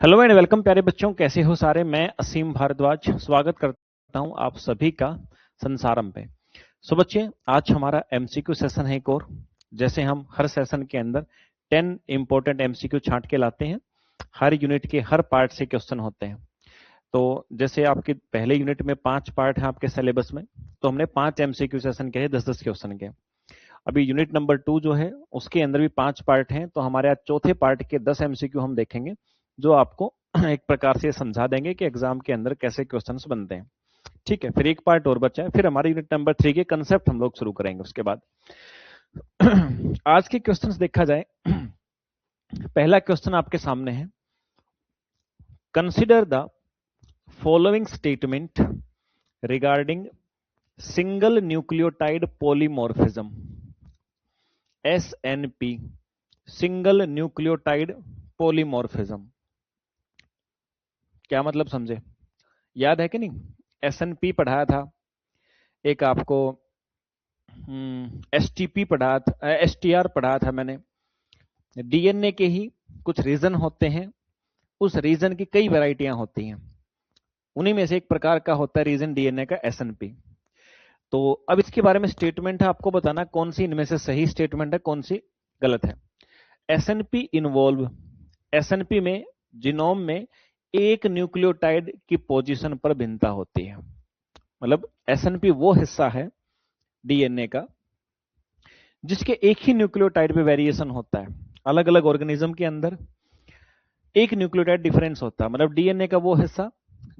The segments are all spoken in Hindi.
हेलो एंड वेलकम प्यारे बच्चों, कैसे हो सारे। मैं असीम भारद्वाज स्वागत करता हूं आप सभी का संसारम पे। सो बच्चे, आज हमारा एमसीक्यू सेशन है एक और। जैसे हम हर सेशन के अंदर 10 इंपॉर्टेंट एमसीक्यू छांट के लाते हैं। हर यूनिट के हर पार्ट से क्वेश्चन होते हैं। तो जैसे आपके पहले यूनिट में 5 पार्ट हैं आपके सिलेबस में, तो हमने 5 एमसीक्यू सेशन के 10-10 क्वेश्चन के। अभी यूनिट नंबर 2 जो है उसके अंदर भी 5 पार्ट हैं, तो हमारे आज चौथे पार्ट के 10 एमसीक्यू हम देखेंगे, जो आपको एक प्रकार से समझा देंगे कि एग्जाम के अंदर कैसे क्वेश्चंस बनते हैं। ठीक है, फिर एक पार्ट और बचा है, फिर हमारे यूनिट नंबर 3 के कंसेप्ट हम लोग शुरू करेंगे उसके बाद। आज के क्वेश्चंस देखा जाए, पहला क्वेश्चन आपके सामने है। Consider the following statement regarding single nucleotide polymorphism, SNP, single nucleotide polymorphism. क्या मतलब समझे? याद है कि नहीं? SNP पढ़ाया था, एक आपको STP पढ़ाया था, STR पढ़ाया था मैंने। डीएनए के ही कुछ रीजन होते हैं, उस रीजन की कई वैरायटियां होती हैं, उन्हीं में से एक प्रकार का होता है रीजन डीएनए का SNP। तो अब इसके बारे में स्टेटमेंट है, आपको बताना कौन सी इनमें से सही स्टेटमेंट है, कौन सी गलत है। एसएनपी में जीनोम में एक न्यूक्लियोटाइड की पोजीशन पर भिन्नता होती है। मतलब एसएनपी वो हिस्सा है डीएनए का जिसके एक ही न्यूक्लियोटाइड पे वेरिएशन होता है। अलग अलग ऑर्गेनिज्म के अंदर एक न्यूक्लियोटाइड डिफरेंस होता है। मतलब डीएनए का वो हिस्सा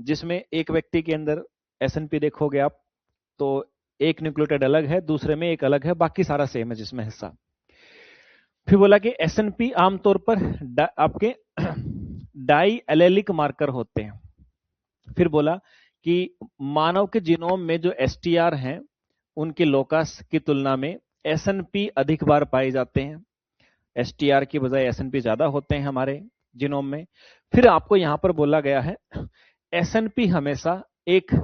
जिसमें एक व्यक्ति के अंदर एसएनपी देखोगे आप तो एक न्यूक्लियोटाइड अलग है, दूसरे में एक अलग है, बाकी सारा सेम है जिसमें हिस्सा। फिर बोला कि एसएनपी आमतौर पर आपके डाई एलेलिक मार्कर होते हैं। फिर बोला कि मानव के जीनोम में जो एसटीआर हैं उनके लोकस की तुलना में एसएनपी अधिक बार पाए जाते हैं। एसटीआर की बजाय एसएनपी ज्यादा होते हैं हमारे जीनोम में। फिर आपको यहां पर बोला गया है एसएनपी हमेशा एक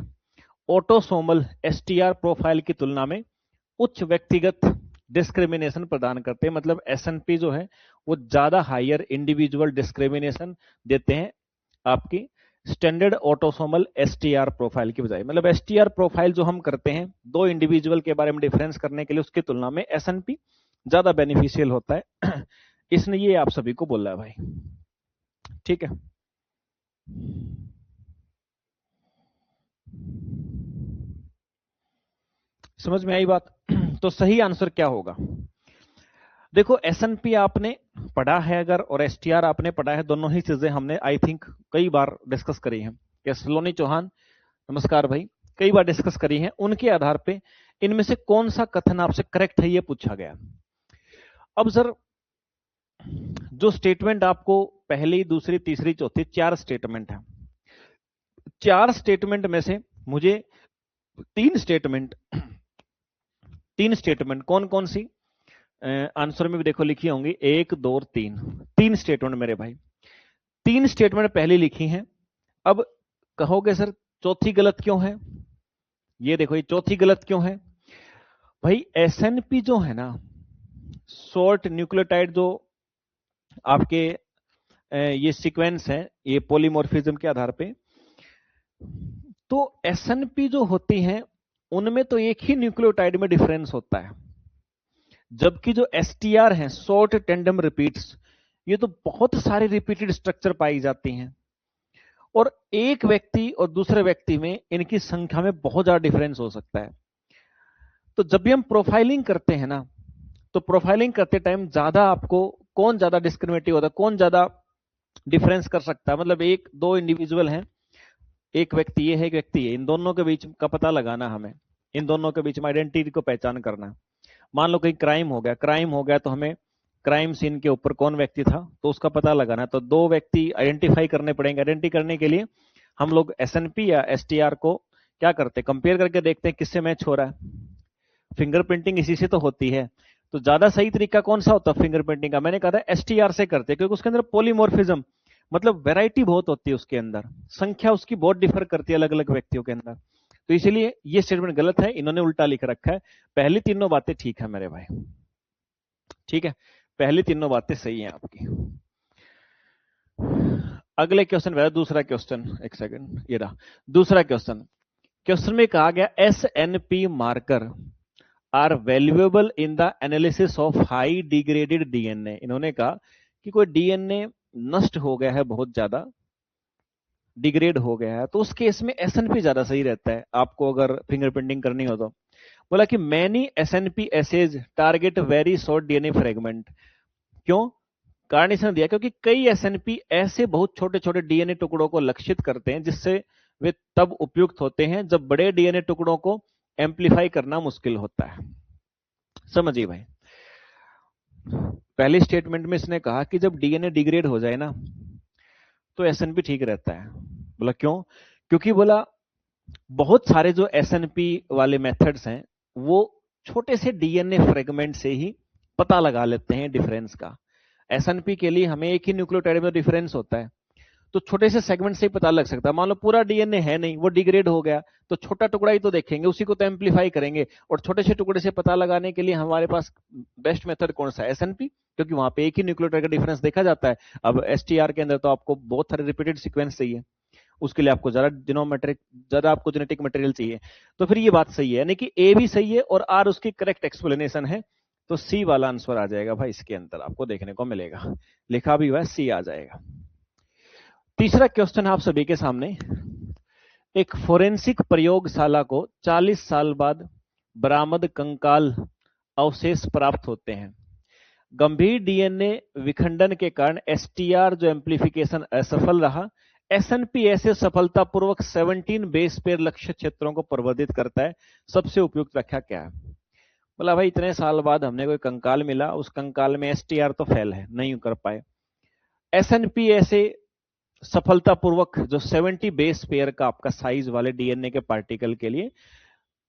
ऑटोसोमल एसटीआर प्रोफाइल की तुलना में उच्च व्यक्तिगत डिस्क्रिमिनेशन प्रदान करते हैं। मतलब एसएनपी जो है वो ज्यादा हायर इंडिविजुअल डिस्क्रिमिनेशन देते हैं आपकी स्टैंडर्ड ऑटोसोमल एसटीआर प्रोफाइल की बजाय। मतलब एसटीआर प्रोफाइल जो हम करते हैं दो इंडिविजुअल के बारे में डिफरेंस करने के लिए, उसकी तुलना में एसएनपी ज्यादा बेनिफिशियल होता है। इसने ये आप सभी को बोला है भाई। ठीक है, समझ में आई बात? तो सही आंसर क्या होगा? देखो, एसएनपी आपने पढ़ा है अगर और एसटीआर आपने पढ़ा है, दोनों ही चीजें हमने आई थिंक कई बार डिस्कस करी हैं। क्या सलोनी चौहान, नमस्कार भाई, कई बार डिस्कस करी हैं। उनके आधार पे इनमें से कौन सा कथन आपसे करेक्ट है ये पूछा गया। अब सर, जो स्टेटमेंट आपको पहली, दूसरी, तीसरी, चौथी 4 स्टेटमेंट है, 4 स्टेटमेंट में से मुझे 3 स्टेटमेंट कौन कौन सी आंसर में भी देखो लिखी होंगी, 1 2 और 3 स्टेटमेंट मेरे भाई। 3 स्टेटमेंट पहले लिखी हैं। अब कहोगे सर चौथी गलत क्यों है? ये देखो, ये चौथी गलत क्यों है भाई? एसएनपी जो है ना, शॉर्ट न्यूक्लियोटाइड जो आपके ये सीक्वेंस है, ये पॉलीमॉर्फिज्म के आधार पे, तो एसएनपी जो होती हैं उनमें तो एक ही न्यूक्लियोटाइड में डिफरेंस होता है, जबकि जो एसटीआर हैं, शॉर्ट टेंडम रिपीट्स, ये तो बहुत सारे रिपीटेड स्ट्रक्चर पाई जाती हैं और एक व्यक्ति और दूसरे व्यक्ति में इनकी संख्या में बहुत ज्यादा डिफरेंस हो सकता है। तो जब भी हम प्रोफाइलिंग करते हैं ना, तो प्रोफाइलिंग करते टाइम ज्यादा आपको कौन ज्यादा डिस्क्रिमिनेटिव होता है, कौन ज्यादा डिफरेंस कर सकता है। मतलब एक दो इंडिविजुअल हैं, एक व्यक्ति ये है, एक व्यक्ति है, इन दोनों के बीच का पता लगाना हमें, इन दोनों के बीच में आइडेंटिटी को पहचान करना। मान लो कहीं क्राइम हो गया तो हमें क्राइम सीन के ऊपर कौन व्यक्ति था तो उसका पता लगाना है। तो 2 व्यक्ति आइडेंटिफाई करने पड़ेंगे। आइडेंटिफाई करने के लिए हम लोग एसएनपी या एसटीआर को क्या करते हैं, कंपेयर करके देखते हैं किससे मैच हो रहा है। फिंगरप्रिंटिंग इसी से तो होती है। तो ज्यादा सही तरीका कौन सा होता है फिंगरप्रिंटिंग का? मैंने कहा था एसटीआर से करते, क्योंकि उसके अंदर पॉलीमॉर्फिज्म, मतलब वैरायटी बहुत होती है उसके अंदर, संख्या उसकी बहुत डिफर करती है अलग अलग व्यक्तियों के अंदर। तो इसीलिए ये स्टेटमेंट गलत है, इन्होंने उल्टा लिख रखा है। पहली तीनों बातें ठीक है मेरे भाई, ठीक है, पहली तीनों बातें सही हैं आपकी। अगले क्वेश्चन पे दूसरा क्वेश्चन, एक सेकंड, ये रहा दूसरा क्वेश्चन। क्वेश्चन में कहा गया S N P marker are valuable in the analysis of high degraded DNA. इन्होंने कहा कि कोई डीएनए नष्ट हो गया है, बहुत ज्यादा डिग्रेड हो गया है, तो उस केस में एसएनपी ज्यादा सही रहता है आपको अगर फिंगरप्रिंटिंग करनी हो तो। बोला कि many SNP assays target very short DNA fragment. क्यों? कारण इसने दिया क्योंकि कई एसएनपी ऐसे बहुत छोटे छोटे डीएनए टुकड़ों को लक्षित करते हैं जिससे वे तब उपयुक्त होते हैं जब बड़े डीएनए टुकड़ों को एम्पलीफाई करना मुश्किल होता है। समझिए भाई, पहली स्टेटमेंट में इसने कहा कि जब डीएनए डिग्रेड हो जाए ना तो एसएनपी ठीक रहता है। बोला क्यों? क्योंकि बोला बहुत सारे जो एसएनपी वाले मेथड्स हैं वो छोटे से डीएनए फ्रेगमेंट से ही पता लगा लेते हैं डिफरेंस का। एसएनपी के लिए हमें एक ही न्यूक्लियोटाइड में डिफरेंस होता है, तो छोटे से सेगमेंट से ही पता लग सकता है। मान लो पूरा डीएनए है नहीं, वो डिग्रेड हो गया, तो छोटा टुकड़ा ही तो देखेंगे, उसी को तो एम्पलीफाई करेंगे। और छोटे से टुकड़े से पता लगाने के लिए हमारे पास बेस्ट मेथड कौन सा है? एसएनपी, क्योंकि वहां पे एक ही न्यूक्लियोटाइड का डिफरेंस देखा जाता है। अब एसटीआर के अंदर तो आपको बहुत सारे रिपीटेड सीक्वेंस चाहिए, उसके लिए आपको ज्यादा आपको जेनेटिक मटेरियल चाहिए। तो फिर ये बात सही है, यानी कि ए भी सही है और आर उसकी करेक्ट एक्सप्लेनेशन है। तो सी वाला आंसर आ जाएगा भाई, इसके अंदर आपको देखने को मिलेगा, लिखा भी हुआ है सी आ जाएगा। तीसरा क्वेश्चन आप सभी के सामने, एक फोरेंसिक प्रयोगशाला को 40 साल बाद बरामद कंकाल अवशेष प्राप्त होते हैं। गंभीर डीएनए विखंडन के कारण एसटीआर जो एम्प्लीफिकेशन असफल रहा। एसएनपी ऐसे सफलतापूर्वक 17 बेस पेयर लक्ष्य क्षेत्रों को प्रवर्धित करता है। सबसे उपयुक्त व्याख्या क्या है? बोला भाई इतने साल बाद हमने कोई कंकाल मिला, उस कंकाल में एसटीआर तो फेल है, नहीं कर पाए। एसएनपी ऐसे सफलतापूर्वक जो 70 बेस पेयर का आपका साइज वाले डीएनए के पार्टिकल के लिए,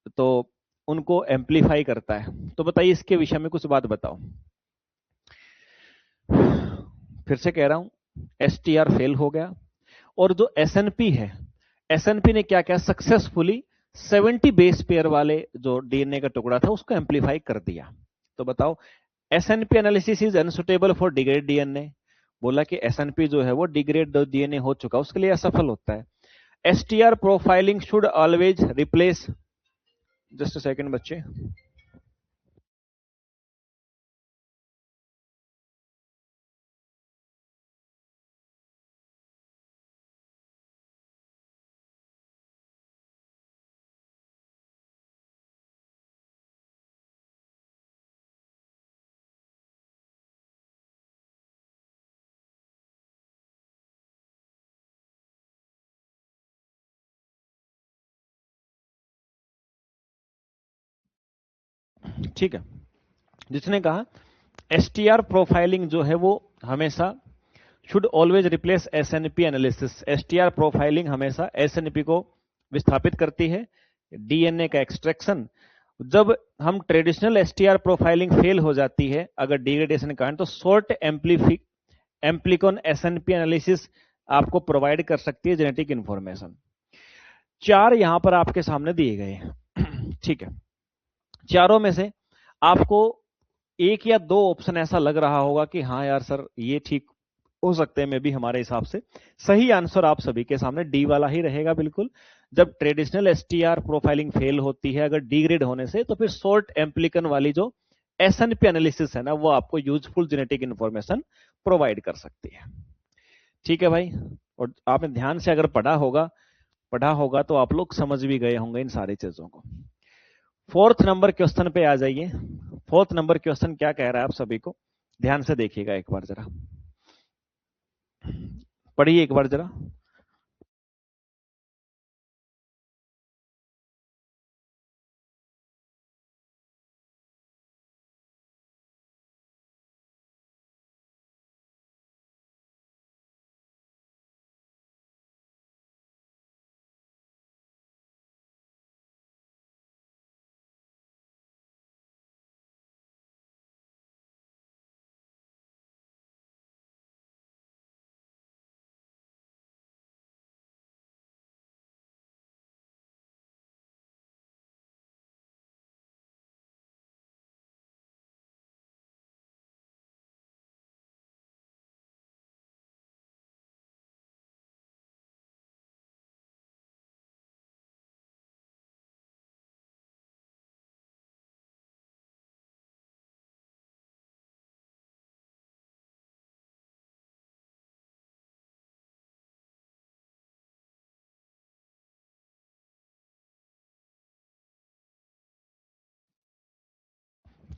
तो उनको एम्पलीफाई करता है। तो बताइए इसके विषय में कुछ बात बताओ। फिर से कह रहा हूं, एसटीआर फेल हो गया और जो एसएनपी है, एसएनपी ने क्या किया? सक्सेसफुली 70 बेस पेयर वाले जो डीएनए का टुकड़ा था उसको एम्पलीफाई कर दिया। तो बताओ, S&P analysis is unsuitable for degrade DNA. बोला कि एसएनपी जो है वो डिग्रेड डीएनए हो चुका, उसके लिए असफल होता है। STR profiling should always replace, just a second बच्चे, ठीक है। जिसने कहा एसटीआर प्रोफाइलिंग जो है वो हमेशा should always replace S&P analysis. STR profiling हमेशा एसएनपी को विस्थापित करती है। डीएनए का एक्सट्रैक्शन, जब हम ट्रेडिशनल एसटीआर प्रोफाइलिंग फेल हो जाती है अगर डिग्रेडेशन के कारण, तो शॉर्ट एम्प्लीकॉन एसएनपी एनालिसिस आपको प्रोवाइड कर सकती है जेनेटिक इंफॉर्मेशन। चार यहां पर आपके सामने दिए गए हैं ठीक है। चारों में से आपको एक या दो ऑप्शन ऐसा लग रहा होगा कि हाँ यार सर ये ठीक हो सकते हैं, मे भी हमारे हिसाब से। सही आंसर आप सभी के सामने डी वाला ही रहेगा बिल्कुल। जब ट्रेडिशनल एसटीआर प्रोफाइलिंग फेल होती है अगर डिग्रेड होने से, तो फिर शॉर्ट एम्प्लीकन वाली जो एसएनपी एनालिसिस है ना, वो आपको यूजफुल जेनेटिक इंफॉर्मेशन प्रोवाइड कर सकती है। ठीक है भाई, और आपने ध्यान से अगर पढ़ा होगा तो आप लोग समझ भी गए होंगे इन सारी चीजों को। फोर्थ नंबर क्वेश्चन पे आ जाइए। फोर्थ नंबर क्वेश्चन क्या कह रहा है आप सभी को ध्यान से देखिएगा एक बार जरा, पढ़िए एक बार जरा।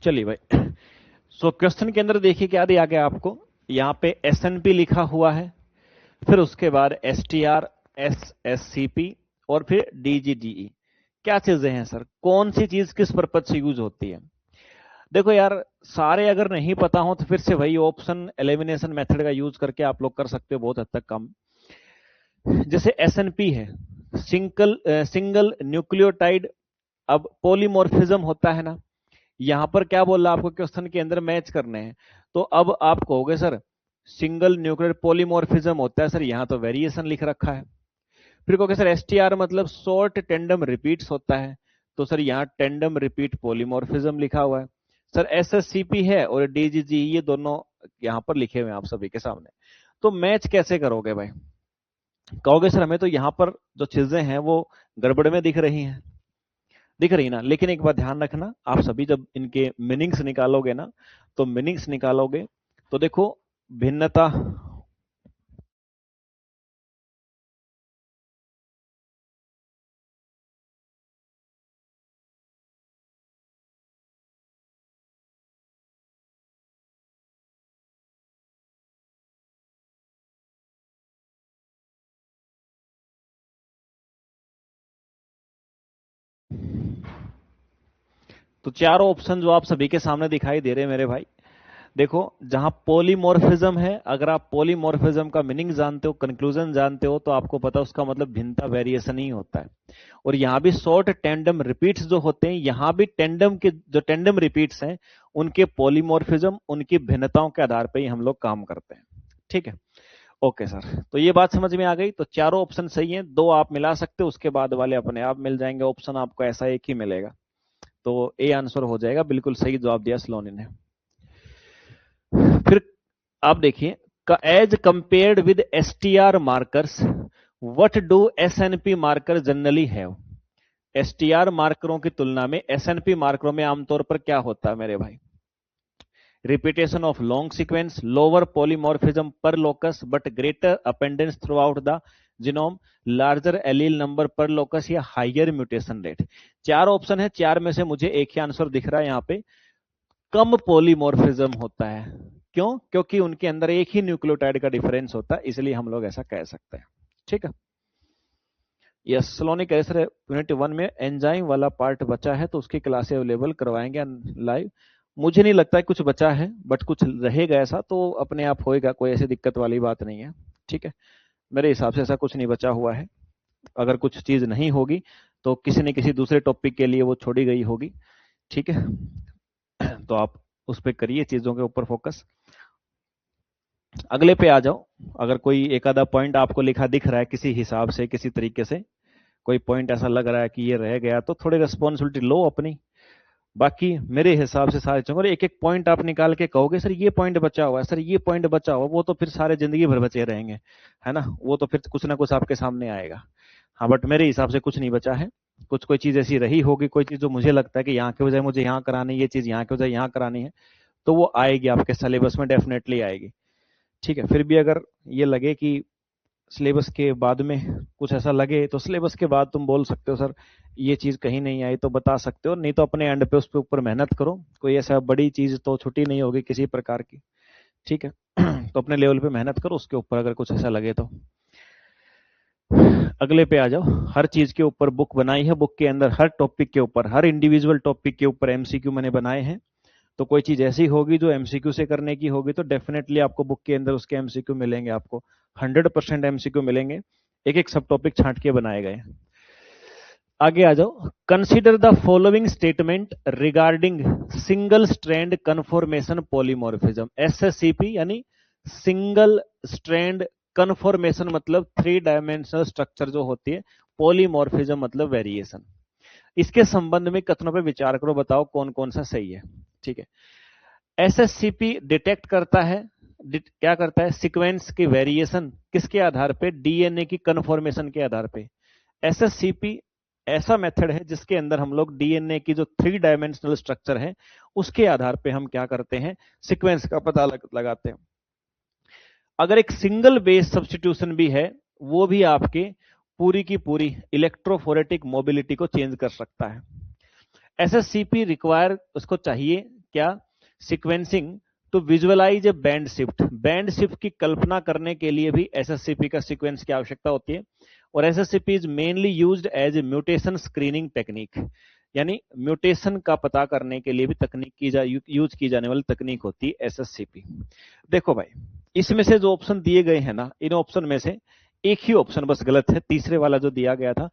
चलिए भाई, सो क्वेश्चन के अंदर देखिए क्या दिया गया आपको। यहाँ पे एसएनपी लिखा हुआ है, फिर उसके बाद एसटीआर, एसएससीपी और फिर डीजीडीई। क्या चीजें हैं सर, कौन सी चीज किस पर्पज से यूज होती है? देखो यार, सारे अगर नहीं पता हो तो फिर से वही ऑप्शन एलिमिनेशन मेथड का यूज करके आप लोग कर सकते हो बहुत हद तक काम। जैसे एसएनपी है, सिंगल न्यूक्लियोटाइड। अब पॉलीमॉर्फिज्म होता है ना, यहां पर क्या बोल रहा आपको क्वेश्चन के अंदर मैच करने हैं। तो अब आप कहोगे सर सिंगल न्यूक्लियर पॉलीमॉर्फिज्म होता है, सर यहाँ तो वेरिएशन लिख रखा है। फिर कहोगे सर एसटीआर मतलब शॉर्ट टेंडम रिपीट्स होता है, तो सर यहाँ टेंडम रिपीट पॉलीमॉर्फिज्म लिखा हुआ है। सर एसएससीपी है और डीजीजी, ये दोनों यहाँ पर लिखे हुए हैं आप सभी के सामने। तो मैच कैसे करोगे भाई? कहोगे सर हमें तो यहाँ पर जो चीजें हैं वो गड़बड़ में दिख रही हैं। दिख रही ना, लेकिन एक बात ध्यान रखना, आप सभी जब इनके मीनिंग्स निकालोगे ना, तो मीनिंग्स निकालोगे तो देखो भिन्नता, तो चारों ऑप्शन जो आप सभी के सामने दिखाई दे रहे हैं मेरे भाई, देखो जहां पॉलीमॉर्फिज्म है, अगर आप पॉलीमॉर्फिज्म का मीनिंग जानते हो, कंक्लूजन जानते हो, तो आपको पता है उसका मतलब भिन्नता वेरिएशन ही होता है। और यहां भी शॉर्ट टेंडम रिपीट्स जो होते हैं, यहां भी टेंडम के जो टेंडम रिपीट्स हैं उनके पॉलीमॉर्फिज्म, उनकी भिन्नताओं के आधार पर ही हम लोग काम करते हैं। ठीक है, ओके सर, तो ये बात समझ में आ गई। तो चारों ऑप्शन सही हैं, दो आप मिला सकते हो, उसके बाद वाले अपने आप मिल जाएंगे। ऑप्शन आपको ऐसा एक ही मिलेगा, तो ए आंसर हो जाएगा। बिल्कुल सही जवाब दिया सलोनी ने। फिर आप देखिए, as compared with STR markers, what do SNP marker generally have? STR मार्करों की तुलना में एसएनपी मार्करों में आमतौर पर क्या होता है मेरे भाई? Repetition of long sequence, lower polymorphism per locus but greater abundance throughout the genome, larger allele number per locus, या हाइयर म्यूटेशन रेट। चार ऑप्शन है, चार में से मुझे एक ही आंसर दिख रहा है यहाँ पे, कम पॉलीमॉर्फिज्म होता है। क्यों? क्योंकि उनके अंदर एक ही न्यूक्लियोटाइड का डिफरेंस होता है, इसलिए हम लोग ऐसा कह सकते हैं। ठीक है, यस सलोनी कह सर यूनिट 1 में एंजाइम वाला पार्ट बचा है तो उसकी क्लासे अवेलेबल करवाएंगे लाइव। मुझे नहीं लगता है कुछ बचा है, बट कुछ रहेगा ऐसा तो अपने आप होएगा, कोई ऐसी दिक्कत वाली बात नहीं है। ठीक है, मेरे हिसाब से ऐसा कुछ नहीं बचा हुआ है। अगर कुछ चीज नहीं होगी तो किसी न किसी दूसरे टॉपिक के लिए वो छोड़ी गई होगी। ठीक है, तो आप उस पर करिए, चीजों के ऊपर फोकस। अगले पे आ जाओ। अगर कोई एक आधा पॉइंट आपको लिखा दिख रहा है किसी हिसाब से, किसी तरीके से कोई पॉइंट ऐसा लग रहा है कि ये रह गया, तो थोड़ी रिस्पॉन्सिबिलिटी लो अपनी। बाकी मेरे हिसाब से सारे चंगे, एक एक पॉइंट आप निकाल के कहोगे सर ये पॉइंट बचा हुआ है, सर ये पॉइंट बचा हुआ, वो तो फिर सारे जिंदगी भर बचे रहेंगे, है ना, वो तो फिर कुछ ना कुछ आपके सामने आएगा। हाँ, बट मेरे हिसाब से कुछ नहीं बचा है। कुछ कोई चीज ऐसी रही होगी, कोई चीज जो मुझे लगता है कि यहाँ के बजाय मुझे यहाँ करानी है, ये चीज यहाँ के बजाय यहाँ करानी है, तो वो आएगी आपके सिलेबस में, डेफिनेटली आएगी। ठीक है, फिर भी अगर ये लगे कि सिलेबस के बाद में कुछ ऐसा लगे, तो सिलेबस के बाद तुम बोल सकते हो सर ये चीज कहीं नहीं आई, तो बता सकते हो, नहीं तो अपने एंड पे उसके ऊपर मेहनत करो। कोई ऐसा बड़ी चीज तो छुट्टी नहीं होगी किसी प्रकार की। ठीक है, तो अपने लेवल पे मेहनत करो, उसके ऊपर अगर कुछ ऐसा लगे तो। अगले पे आ जाओ। हर चीज के ऊपर बुक बनाई है, बुक के अंदर हर टॉपिक के ऊपर, हर इंडिविजुअल टॉपिक के ऊपर एमसीक्यू मैंने बनाए हैं। तो कोई चीज ऐसी होगी जो एमसीक्यू से करने की होगी, तो डेफिनेटली आपको बुक के अंदर उसके एमसीक्यू मिलेंगे, आपको 100% एमसीक्यू मिलेंगे। एक एक सब टॉपिक छांट के बनाए गए। आगे आ जाओ। Consider the following statement regarding single strand conformation polymorphism. SSCP यानी सिंगल स्ट्रैंड कन्फॉर्मेशन मतलब 3 डायमेंशनल स्ट्रक्चर जो होती है, पॉलीमॉर्फिज्म मतलब वेरिएशन। इसके संबंध में कथनों पे विचार करो, बताओ कौन कौन सा सही है। ठीक है, एसएससीपी डिटेक्ट करता है, क्या करता है, सीक्वेंस की वेरिएशन किसके आधार पे? डीएनए की कन्फॉर्मेशन के आधार पे। एसएससीपी ऐसा मेथड है जिसके अंदर हम लोग डीएनए की जो 3 डायमेंशनल स्ट्रक्चर है उसके आधार पे हम क्या करते हैं, सीक्वेंस का पता लगाते हैं। अगर एक सिंगल बेस सब्स्टिट्यूशन भी है, वो भी आपके पूरी की पूरी इलेक्ट्रोफोरेटिक मोबिलिटी को चेंज कर सकता है। एसएससीपी रिक्वायर उसको चाहिए क्या, sequencing to visualise a band shift. Band shift की कल्पना करने के लिए भी एसएससीपी का सीक्वेंस की आवश्यकता होती है। और SSCP is mainly used as a mutation screening technique, यानी म्यूटेशन का पता करने के लिए भी यूज की जाने वाली तकनीक होती है एसएससीपी। देखो भाई, इसमें से जो ऑप्शन दिए गए हैं ना, इन ऑप्शन में से एक ही ऑप्शन बस गलत है, तीसरे वाला जो दिया गया था,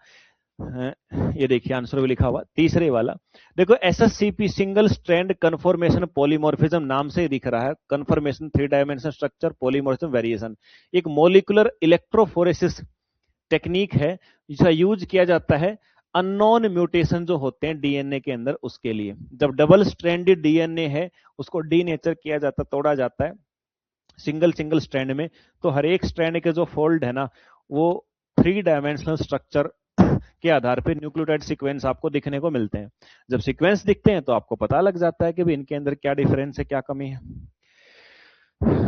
ये देखिए आंसर भी लिखा हुआ तीसरे वाला। देखो एसएससीपी सिंगल स्ट्रैंड कन्फॉर्मेशन पॉलीमॉर्फिज्म नाम से ही दिख रहा है, conformation 3 dimension structure polymorphism variation, एक मॉलिक्यूलर इलेक्ट्रोफोरेसिस टेक्निक है जिसका यूज किया जाता है अननोन म्यूटेशन जो होते हैं डीएनए के अंदर उसके लिए। जब डबल स्ट्रैंडेड डीएनए है उसको डीनेचर किया जाता, तोड़ा जाता है सिंगल स्ट्रैंड में, तो हर एक स्ट्रैंड के जो फोल्ड है ना वो 3 डायमेंशनल स्ट्रक्चर के आधार पर न्यूक्लियोटाइड सीक्वेंस आपको दिखने को मिलते हैं। जब सीक्वेंस दिखते हैं तो आपको पता लग जाता है कि भाई इनके अंदर क्या डिफरेंस है, क्या कमी है।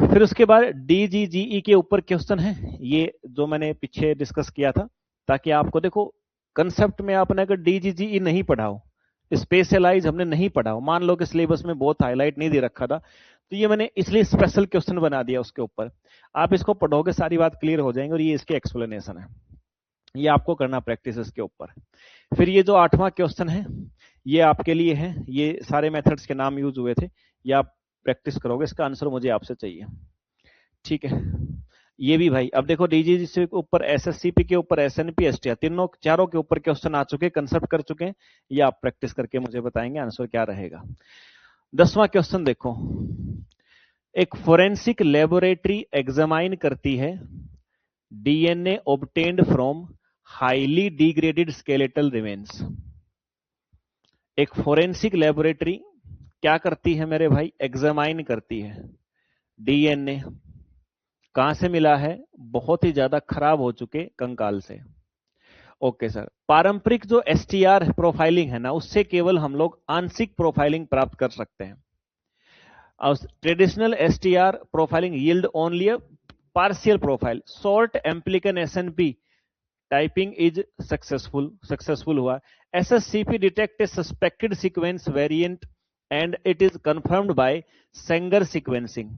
फिर उसके बाद डीजीजीई के ऊपर क्वेश्चन है, ये जो मैंने पीछे डिस्कस किया था, ताकि आपको देखो कंसेप्ट में आपने अगर डीजीजीई नहीं पढ़ा हो, स्पेशलाइज हमने नहीं पढ़ा हो, मान लो कि सिलेबस में बहुत हाईलाइट नहीं दे रखा था, तो ये मैंने इसलिए स्पेशल क्वेश्चन बना दिया उसके ऊपर। आप इसको पढ़ोगे सारी बात क्लियर हो जाएंगे, और ये इसके एक्सप्लेनेशन है, ये आपको करना प्रैक्टिस इसके ऊपर। फिर ये जो 8वां क्वेश्चन है ये आपके लिए है, ये सारे मेथड्स के नाम यूज हुए थे, ये आप प्रैक्टिस करोगे, इसका आंसर मुझे आपसे चाहिए, ठीक है। ये भी भाई अब देखो डीजीजी के ऊपर, एसएससीपी के ऊपर, एसएनपी, एसटीआर, तीनों चारों के ऊपर क्वेश्चन आ चुके, कंसेप्ट कर चुके हैं, ये आप प्रैक्टिस करके मुझे बताएंगे आंसर क्या रहेगा। 10वां क्वेश्चन देखो, एक फोरेंसिक लेबोरेटरी एग्जामाइन करती है DNA obtained from highly degraded skeletal remains. एक फोरेंसिक लेबोरेटरी क्या करती है मेरे भाई, एग्जामाइन करती है डीएनए, कहां से मिला है, बहुत ही ज्यादा खराब हो चुके कंकाल से। ओके सर, पारंपरिक जो एसटीआर प्रोफाइलिंग है ना, उससे केवल हम लोग आंशिक प्रोफाइलिंग प्राप्त कर सकते हैं। Traditional STR profiling yield only a partial profile, short amplicon SNP typing is successful हुआ। SSCP detect a suspected sequence variant and it is confirmed by Sanger sequencing,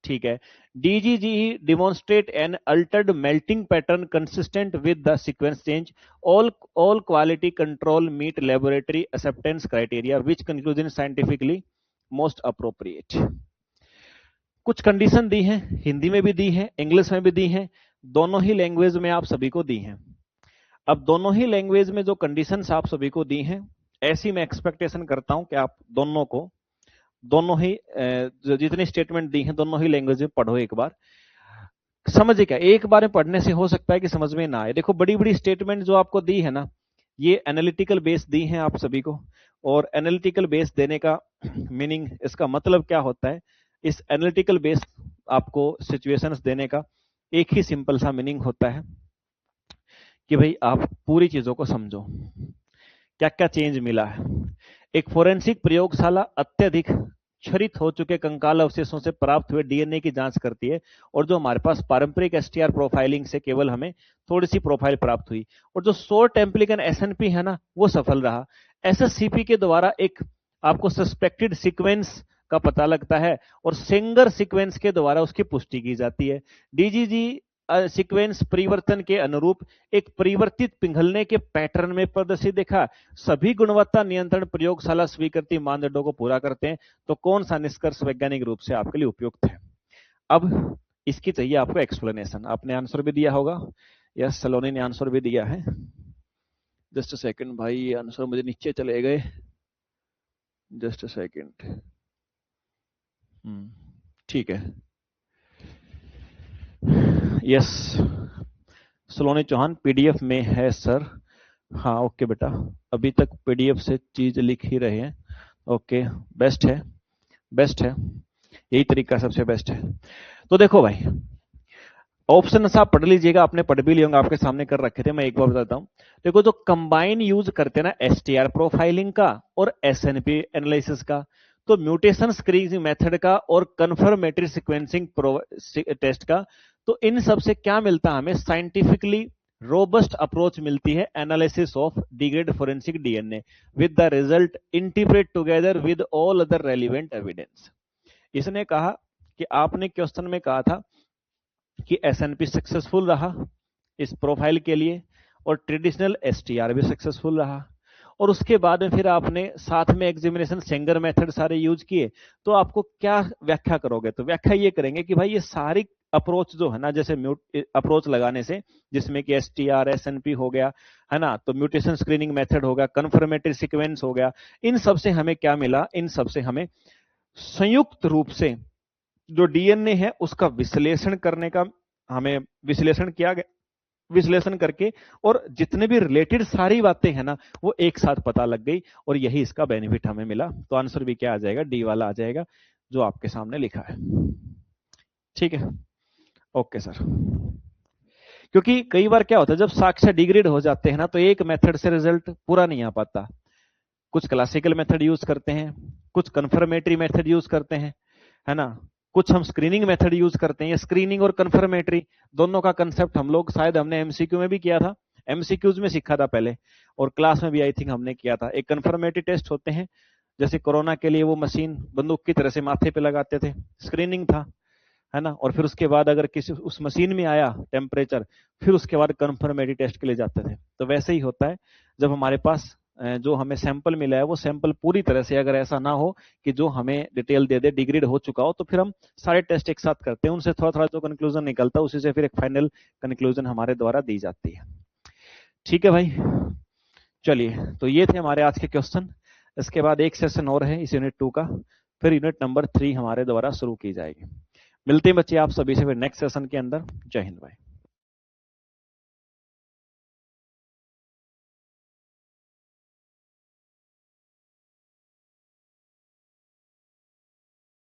ठीक है। DGGE demonstrate an altered melting pattern consistent with the sequence change, all quality control meet laboratory acceptance criteria, which conclusion scientifically most appropriate. कुछ कंडीशन दी हैं, हिंदी में भी दी हैं, इंग्लिश में भी दी हैं, दोनों ही लैंग्वेज में आप सभी को दी हैं। अब दोनों ही लैंग्वेज में जो कंडीशंस आप सभी को दी हैं, ऐसी मैं एक्सपेक्टेशन करता हूं कि आप दोनों को, दोनों ही जितनी स्टेटमेंट दी हैं दोनों ही लैंग्वेज में पढ़ो, एक बार समझिएगा। एक बार में पढ़ने से हो सकता है कि समझ में ना आए। देखो बड़ी बड़ी स्टेटमेंट जो आपको दी है ना, ये एनालिटिकल बेस दी हैं आप सभी को, और एनालिटिकल बेस देने का मीनिंग, इसका मतलब क्या होता है, इस एनालिटिकल बेस आपको सिचुएशंस देने का एक ही सिंपल सा मीनिंग होता है कि भाई आप पूरी चीजों को समझो, क्या क्या चेंज मिला है। एक फोरेंसिक प्रयोगशाला अत्यधिक क्षरित हो चुके कंकाल अवशेषों से प्राप्त हुए डीएनए की जांच करती है, और जो हमारे पास पारंपरिक एसटीआर प्रोफाइलिंग से केवल हमें थोड़ी सी प्रोफाइल प्राप्त हुई, और जो शॉर्ट एम्प्लीकन एसएनपी है ना वो सफल रहा। एसएससीपी के द्वारा एक आपको सस्पेक्टेड सीक्वेंस का पता लगता है, और सेंगर सीक्वेंस के द्वारा उसकी पुष्टि की जाती है। डीजीजी सीक्वेंस परिवर्तन के अनुरूप एक परिवर्तित पिघलने के पैटर्न में प्रदर्शित देखा। सभी गुणवत्ता नियंत्रण प्रयोगशाला स्वीकृति मानदंडों को पूरा करते हैं, तो कौन सा निष्कर्ष वैज्ञानिक रूप से आपके लिए उपयुक्त है। अब इसकी चाहिए आपको एक्सप्लेनेशन। आपने आंसर भी दिया होगा, यस सलोनी ने आंसर भी दिया है। जस्ट अ सेकंड भाई, आंसर मुझे नीचे चले गए, जस्ट अ सेकंड। ठीक है, यस सलोनी चौहान पीडीएफ में है सर। हाँ ओके बेटा, अभी तक पीडीएफ से चीज लिख ही रहे हैं। ओके, बेस्ट है, बेस्ट है, यही तरीका सबसे बेस्ट है। तो देखो भाई, ऑप्शन आप पढ़ लीजिएगा, आपने पढ़ भी लिए होंगे, आपके सामने कर रखे थे, मैं एक बार बताता हूं। देखो जो कंबाइन यूज करते हैं ना एसटीआर प्रोफाइलिंग का और एसएनपी एनालिसिस का, तो म्यूटेशन स्क्रीनिंग मेथड का और कंफर्मेटरी सीक्वेंसिंग टेस्ट का, तो इन सब से क्या मिलता है हमें, साइंटिफिकली रोबस्ट अप्रोच मिलती है analysis of degrade forensic DNA with the result integrate together with all other relevant evidence. इसने कहा कि आपने क्वेश्चन में कहा था कि एसएनपी सक्सेसफुल रहा इस प्रोफाइल के लिए और ट्रेडिशनल एसटीआर भी सक्सेसफुल रहा, और उसके बाद में फिर आपने साथ में एग्जामिनेशन सेंगर मेथड सारे यूज किए, तो आपको क्या व्याख्या करोगे? तो व्याख्या ये करेंगे कि भाई ये सारी अप्रोच जो है ना, जैसे अप्रोच लगाने से जिसमें कि एसटीआर एसएनपी हो गया है ना, तो म्यूटेशन स्क्रीनिंग मेथड हो गया, कन्फर्मेटरी सीक्वेंस हो गया, इन सब से हमें क्या मिला? इन सब से हमें संयुक्त रूप से जो डीएनए है उसका विश्लेषण करने का हमें विश्लेषण किया गया, विश्लेषण करके और जितने भी रिलेटेड सारी बातें हैं ना वो एक साथ पता लग गई, और यही इसका बेनिफिट हमें मिला। तो आंसर भी क्या आ जाएगा? डी वाला आ जाएगा जो आपके सामने लिखा है। ठीक है, ओके सर। क्योंकि कई बार क्या होता है जब साक्ष्य डिग्रेड हो जाते हैं ना तो एक मेथड से रिजल्ट पूरा नहीं आ पाता, कुछ क्लासिकल मेथड यूज करते हैं, कुछ कंफर्मेटरी मेथड यूज करते हैं, है ना, कुछ हम स्क्रीनिंग मेथड यूज करते हैं। ये स्क्रीनिंग और कंफर्मेटरी दोनों का कंसेप्ट हम लोग शायद हमने एमसीक्यू में भी किया था, एमसीक्यूज में सीखा था पहले, और क्लास में भी आई थिंक हमने किया था। एक कंफर्मेटरी टेस्ट होते हैं, जैसे कोरोना के लिए वो मशीन बंदूक की तरह से माथे पे लगाते थे, स्क्रीनिंग था, है ना, और फिर उसके बाद अगर किसी उस मशीन में आया टेम्परेचर, फिर उसके बाद कंफर्मेटरी टेस्ट के लिए जाते थे। तो वैसे ही होता है जब हमारे पास जो हमें सैंपल मिला है वो सैंपल पूरी तरह से अगर ऐसा ना हो कि जो हमें डिटेल दे दे, डिग्रेड हो चुका हो, तो फिर हम सारे टेस्ट एक साथ करते हैं, उनसे थोड़ा थोड़ा जो कंक्लूजन निकलता है उसी से फिर एक फाइनल कंक्लूजन हमारे द्वारा दी जाती है। ठीक है भाई, चलिए, तो ये थे हमारे आज के क्वेश्चन। इसके बाद एक सेशन और है इस यूनिट 2 का, फिर यूनिट नंबर 3 हमारे द्वारा शुरू की जाएगी। मिलते हैं बच्चे आप सभी से फिर नेक्स्ट सेशन के अंदर। जय हिंद भाई।